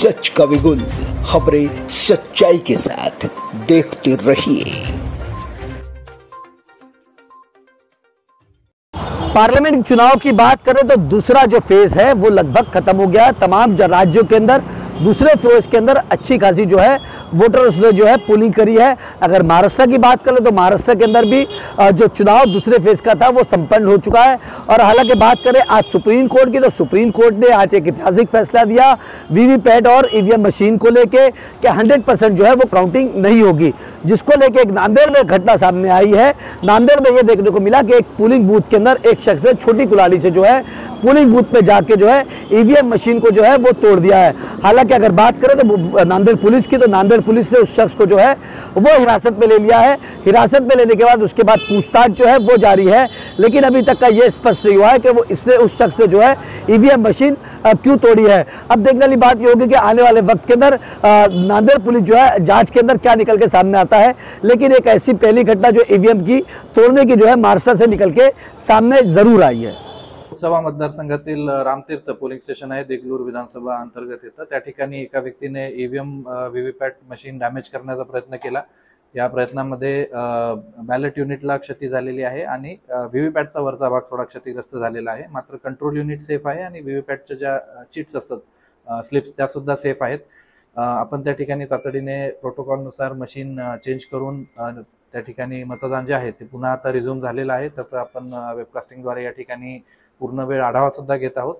सच का विगुल, खबरें सच्चाई के साथ, देखते रहिए। पार्लियामेंट चुनाव की बात करें तो दूसरा जो फेज है वो लगभग खत्म हो गया है। तमाम राज्यों के अंदर दूसरे फेज के अंदर अच्छी खासी जो है वोटर्स ने जो है पोलिंग करी है। अगर महाराष्ट्र की बात करें तो महाराष्ट्र के अंदर भी जो चुनाव दूसरे फेज का था वो संपन्न हो चुका है। और हालांकि बात करें आज सुप्रीम कोर्ट की, तो सुप्रीम कोर्ट ने आज एक ऐतिहासिक फैसला दिया वीवीपैट और ईवीएम मशीन को लेके कि 100% जो है वो काउंटिंग नहीं होगी, जिसको लेके एक नांदेड़ में घटना सामने आई है। नांदेड़ में ये देखने को मिला कि एक पोलिंग बूथ के अंदर एक शख्स ने छोटी कुलाली से जो है पोलिंग बूथ पे जाके जो है ईवीएम मशीन को जो है वो तोड़ दिया है। हालांकि अगर बात करें तो नांदेड़ पुलिस की, तो नांदेड़ पुलिस ने उस शख्स को जो है वो हिरासत में ले लिया है। हिरासत में लेने के बाद उसके बाद पूछताछ जो है वो जारी है, लेकिन अभी तक का ये स्पष्ट नहीं हुआ है कि वो इसने उस शख्स ने जो है ईवीएम मशीन क्यों तोड़ी है। अब देखने वाली बात ये होगी कि आने वाले वक्त के अंदर नांदेड़ पुलिस जो है जांच के अंदर क्या निकल के सामने आता है। लेकिन एक ऐसी पहली घटना जो ईवीएम की तोड़ने की जो है महाराष्ट्र से निकल के सामने जरूर आई है। लोकसभा मतदारसंघातील रामतीर्थ पोलिंग स्टेशन आहे, देगलूर विधानसभा अंतर्गत येतं। त्या ठिकाणी एका व्यक्तीने ईव्हीएम व्हीव्हीपॅट मशीन डॅमेज करण्याचा प्रयत्न केला। या प्रयत्नामध्ये बॅलेट युनिटला क्षती झालेली आहे आणि व्हीव्हीपॅटचा वरचा भाग थोडा क्षतिग्रस्त झालेला आहे। मात्र कंट्रोल युनिट सेफ आहे आणि व्हीव्हीपॅटच्या ज्या चिट्स असतात स्लिप्स त्या सुद्धा सेफ आहेत। आपण त्या ठिकाणी तातडीने प्रोटोकॉलनुसार मशीन चेंज करून त्या ठिकाणी मतदान जे आहे ते पुन्हा आता रिझ्यूम झालेलं आहे। त्याचं आपण वेबकास्टिंगद्वारे या ठिकाणी पूर्ण वेळ आढावा सुद्धा घेत आहोत।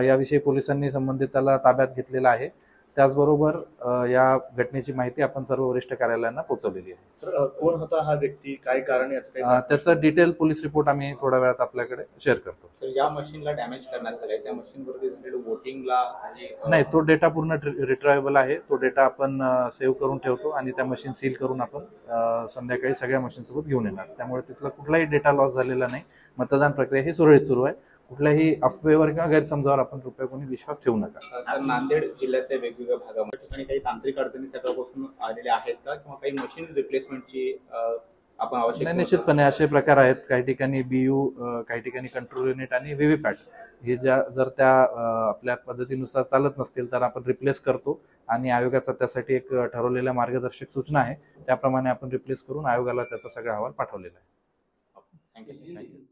याविषयी पोलिसांनी संबंधिताला ताब्यात घेतलेला आहे। त्याचबरोबर या घटनेची माहिती आपण सर्व वरिष्ठ कार्यालयांना पोहोचवलेली आहे। सर, कोण होता हा व्यक्ती, काय कारण याचं काही त्याचा डिटेल पोलीस रिपोर्ट आम्ही थोड्या वेळात आपल्याकडे शेअर करतो। सर, या मशीनला डॅमेज करण्यात आले, त्या मशीनवरती झालेलं वोटिंगला नाही, तो डेटा पूर्ण रिट्रायबल आहे। तो डेटा आपण सेव्ह करून ठेवतो आणि त्या मशीन सील करून आपण संध्याकाळी सगळ्या मशीन सोबत घेऊन येणार। त्यामुळे तिथला कुठलाही डेटा लॉस झालेला नाही। मतदान प्रक्रिया ही सुरळीत सुरू आहे। कुठल्याही अफवेवर किंवा गैरसमजावर आपण रुपये कोणी विश्वास ठेवू नका। सर, नांदेड जिल्ह्यातल्या वेगवेगळ्या भागामध्ये ठिकाणी काही तांत्रिक अडचणी सकाळपासून आलेल्या आहेत का, किंवा काही मशीन रिप्लेसमेंटची आपण आवश्यक? निश्चितपणे असे प्रकार आहेत। काही ठिकाणी बीयू, काही ठिकाणी कंट्रोल युनिट आणि व्हीव्हीपॅट हे जर त्या आपल्या पद्धतीनुसार चालत नसतील तर आपण रिप्लेस करतो आणि आयोगाचा त्यासाठी एक ठरवलेल्या मार्गदर्शक सूचना आहे, त्याप्रमाणे आपण रिप्लेस करून आयोगाला त्याचा सगळा अहवाल पाठवलेला आहे। थँक्यू।